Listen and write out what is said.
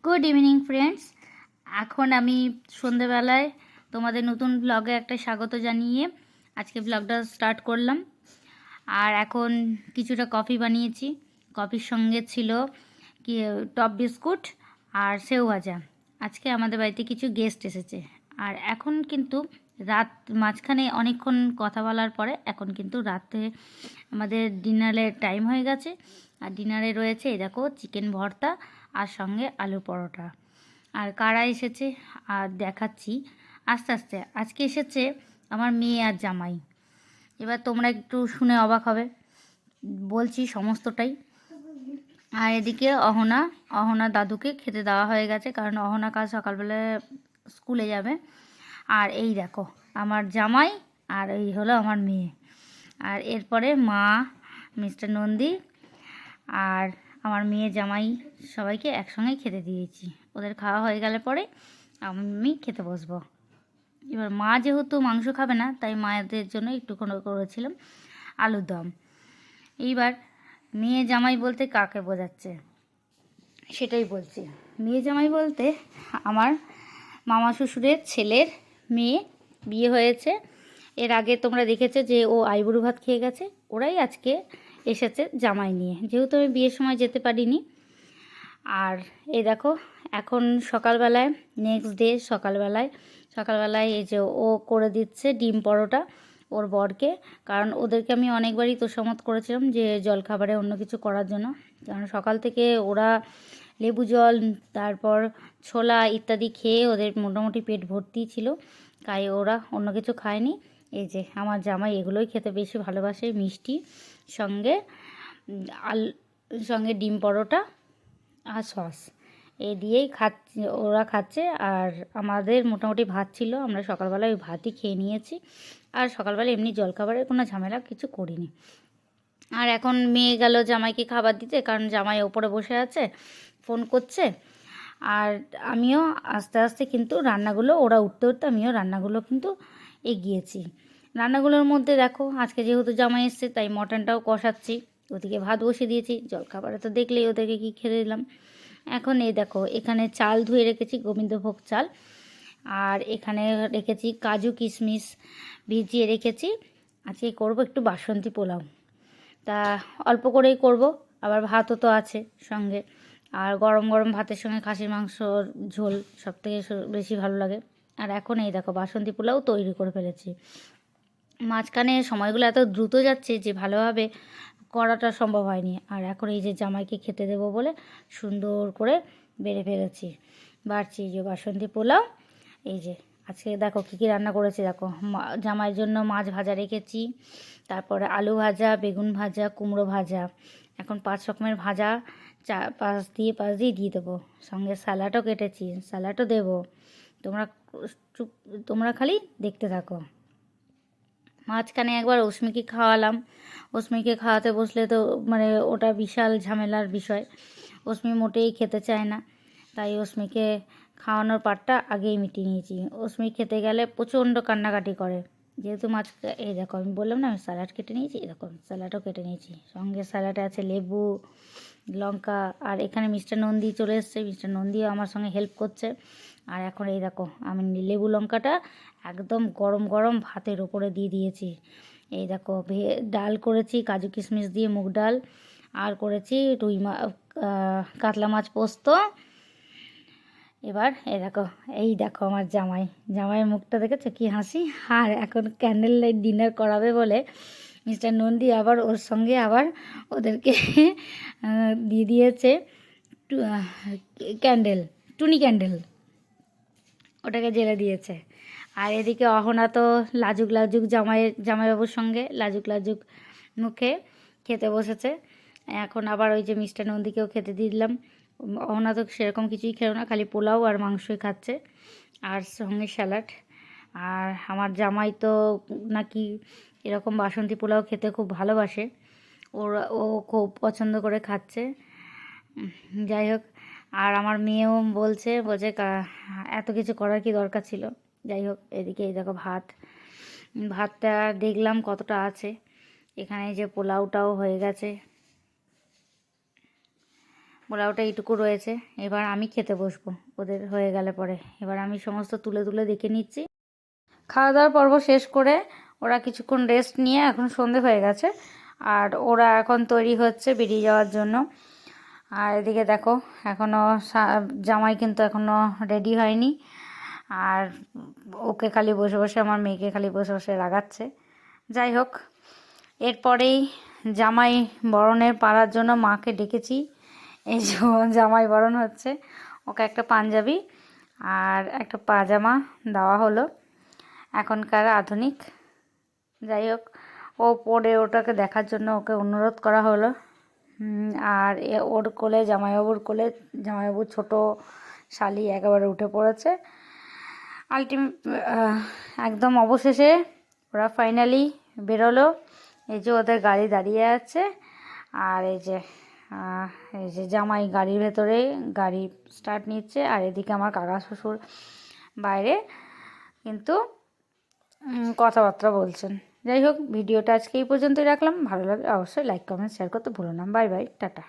Good evening friends. এখন আমি সন্ধেবেলায় তোমাদের নতুন ব্লগে একটা স্বাগত জানিয়ে আজকে ব্লগটা স্টার্ট করলাম। আর এখন কিছুটা কফি বানিয়েছি। কফির সঙ্গে ছিল কি টপ বিস্কুট আর সেও ভাজা। আজকে আমাদের বাড়িতে কিছু গেস্ট এসেছে। আর এখন কিন্তু রাত, মাঝখানে অনেকক্ষণ কথা বলার পরে এখন কিন্তু রাতে আমাদের ডিনারের টাইম হয়ে গেছে। আর ডিনারে রয়েছে এই দেখো চিকেন ভর্তা আর সঙ্গে আলু পরোটা। আর কারা এসেছে আর দেখাচ্ছি আস্তে আস্তে। আজকে এসেছে আমার মেয়ে আর জামাই। এবার তোমরা একটু শুনে অবাক হবে, বলছি সমস্তটাই। আর এদিকে অহনা দাদুকে খেতে দেওয়া হয়ে গেছে, কারণ অহনা কাল সকালবেলায় স্কুলে যাবে। আর এই দেখো আমার জামাই, আর এই হলো আমার মেয়ে। আর এরপরে মা, মিস্টার নন্দী আর আমার মেয়ে জামাই সবাইকে একসঙ্গেই খেতে দিয়েছি। ওদের খাওয়া হয়ে গেলে পরে আমি খেতে বসবো। এবার মা যেহেতু মাংস খাবে না, তাই মায়েদের জন্য একটুখানি করেছিলাম আলুর দম। এইবার মেয়ে জামাই বলতে কাকে বোঝাচ্ছে সেটাই বলছি। মেয়ে জামাই বলতে আমার মামা শ্বশুরের ছেলের মেয়ে বিয়ে হয়েছে। এর আগে তোমরা দেখেছো যে ও আইবুড়ো ভাত খেয়ে গেছে। ওরাই আজকে এসেছে জামাই নিয়ে, যেহেতু আমি বিয়ের সময় যেতে পারিনি। আর এই দেখো এখন সকালবেলায়, নেক্সট ডে সকালবেলায় এই যে ও করে দিচ্ছে ডিম পরোটা ওর বরকে। কারণ ওদেরকে আমি অনেকবারই তোষামত করেছিলাম যে জলখাবারে অন্য কিছু করার জন্য, কারণ সকাল থেকে ওরা লেবু জল, তারপর ছোলা ইত্যাদি খেয়ে ওদের মোটামুটি পেট ভর্তি ছিল, তাই ওরা অন্য কিছু খায়নি। এই যে আমার জামাই এগুলোই খেতে বেশি ভালোবাসে, মিষ্টি সঙ্গে সঙ্গে ডিম পরোটা আর সস, এই দিয়েই ওরা খাচ্ছে। আর আমাদের মোটামুটি ভাত ছিল, আমরা সকালবেলায় ওই ভাতই খেয়ে নিয়েছি। আর সকালবেলা এমনি জলখাবারের কোনো ঝামেলা কিছু করিনি। আর এখন মেয়ে গেল জামাইকে খাবার দিতে, কারণ জামাই ওপরে বসে আছে, ফোন করছে। আর আমিও আস্তে আস্তে কিন্তু রান্নাগুলো, ওরা উঠতে উঠতে আমিও রান্নাগুলো কিন্তু এগিয়েছি। রান্নাগুলোর মধ্যে দেখো আজকে যেহেতু জামাই এসছে, তাই মটনটাও কষাচ্ছি। ওদিকে ভাত বসিয়ে দিয়েছি, জলখাবারে তো দেখলেই ওদেরকে কি খেতে দিলাম। এখন এই দেখো এখানে চাল ধুয়ে রেখেছি, গোবিন্দভোগ চাল। আর এখানে রেখেছি কাজু কিশমিশ ভিজিয়ে রেখেছি। আজকে করব একটু বাসন্তী পোলাও, তা অল্প করেই করব। আবার ভাতও তো আছে সঙ্গে। আর গরম গরম ভাতের সঙ্গে খাসির মাংসর ঝোল সবথেকে বেশি ভালো লাগে। আর এখন এই দেখো বাসন্তী পোলাও তৈরি করে ফেলেছি। মাঝখানে সময়গুলো এত দ্রুত যাচ্ছে যে ভালোভাবে করাটা সম্ভব হয়নি। আর এখন এই যে জামাইকে খেতে দেবো বলে সুন্দর করে বেড়ে ফেলেছি, বাড়ছি। এই যে বাসন্তী পোলাও, এই যে আজকে দেখো কী কী রান্না করেছি দেখো। জামাইয়ের জন্য মাছ ভাজা রেখেছি, তারপরে আলু ভাজা, বেগুন ভাজা, কুমড়ো ভাজা। এখন 5 রকমের ভাজা পাশ দিয়ে দিয়ে দেবো। সঙ্গে স্যালাডও কেটেছি, স্যালাডও দেবো। তোমরা তোমরা খালি দেখতে থাকো। মাঝখানে একবার অস্মিকে খাওয়ালাম। অস্মিকে খাওয়াতে বসলে তো মানে ওটা বিশাল ঝামেলার বিষয়। অস্মি মোটেই খেতে চায় না, তাই অস্মিকে খাওয়ানোর পার্টটা আগেই মিটিয়ে নিয়েছি। অস্মি খেতে গেলে প্রচণ্ড কান্নাকাটি করে, যেহেতু মাছ। এই দেখো আমি বললাম না আমি স্যালাড কেটে নিয়েছি, এরকম স্যালাডও কেটে নিয়েছি। সঙ্গে স্যালাডে আছে লেবু, লঙ্কা। আর এখানে মিস্টার নন্দী চলে এসছে, মিস্টার নন্দীও আমার সঙ্গে হেল্প করছে। আর এখন এই দেখো আমি লেবু লঙ্কাটা একদম গরম গরম ভাতের ওপরে দিয়ে দিয়েছি। এই দেখো ডাল করেছি কাজু কিশমিশ দিয়ে, মুগ ডাল। আর করেছি কাতলা মাছ পোস্ত। এবার এই দেখো আমার জামাইয়ের মুখটা দেখেছো কি হাসি। আর এখন ক্যান্ডেল লাইট ডিনার করাবে বলে মিস্টার নন্দী আবার ওর সঙ্গে আবার ওদেরকে দিয়ে দিয়েছে টুনি ক্যান্ডেল, ওটাকে জ্বেলে দিয়েছে। আর এদিকে অহনা তো লাজুক লাজুক জামাইবাবুর সঙ্গে লাজুক মুখে খেতে বসেছে। এখন আবার ওই যে মিস্টার নন্দীকেও খেতে দিলাম। অহনা তো সেরকম কিছুই খেলো না, খালি পোলাও আর মাংসই খাচ্ছে, আর সঙ্গে স্যালাড। আর আমার জামাই তো নাকি এরকম বাসন্তী পোলাও খেতে খুব ভালোবাসে, ও খুব পছন্দ করে খাচ্ছে। যাই হোক, আর আমার মেয়েও বলছে এত কিছু করার কি দরকার ছিল। যাই হোক, এদিকে এই দেখো ভাতটা দেখলাম কতটা আছে। এখানে যে পোলাওটাও হয়ে গেছে। পোলাওটা এইটুকু রয়েছে। এবার আমি খেতে বসবো ওদের হয়ে গেলে পরে। এবার আমি সমস্ত তুলে তুলে দেখে নিচ্ছি। খাওয়া দাওয়ার পর্ব শেষ করে ওরা কিছুক্ষণ রেস্ট নিয়ে এখন সন্ধে হয়ে গেছে, আর ওরা এখন তৈরি হচ্ছে বেরিয়ে যাওয়ার জন্য। আর এদিকে দেখো এখনও জামাই কিন্তু এখনও রেডি হয়নি, আর ওকে খালি বসে বসে, আমার মেয়েকে খালি বসে বসে রাগাচ্ছে। যাই হোক, এরপরেই জামাই বরণের পাড়ার জন্য মাকে ডেকেছি। এই যে জামাই বরণ হচ্ছে, ওকে একটা পাঞ্জাবি আর একটা পাজামা দেওয়া হলো, এখনকার আধুনিক। যাই হোক, ও পরে ওটাকে দেখার জন্য ওকে অনুরোধ করা হলো। আর ওর কোলে, জামাইবাবুর কোলে, জামাইবাবুর ছোটো শালি একেবারে উঠে পড়েছে। একদম অবশেষে ওরা ফাইনালি বেরোলো। এই যে ওদের গাড়ি দাঁড়িয়ে আছে, আর এই যে জামাই গাড়ির ভেতরে গাড়ি স্টার্ট নিচ্ছে, আর এদিকে আমার কাকা শ্বশুর বাইরে কিন্তু কথাবার্তা বলছেন। যাই হোক, ভিডিওটা আজকে এই পর্যন্তই রাখলাম। ভালো লাগে অবশ্যই লাইক কমেন্ট শেয়ার করতে ভুলো না। Bye bye, tata.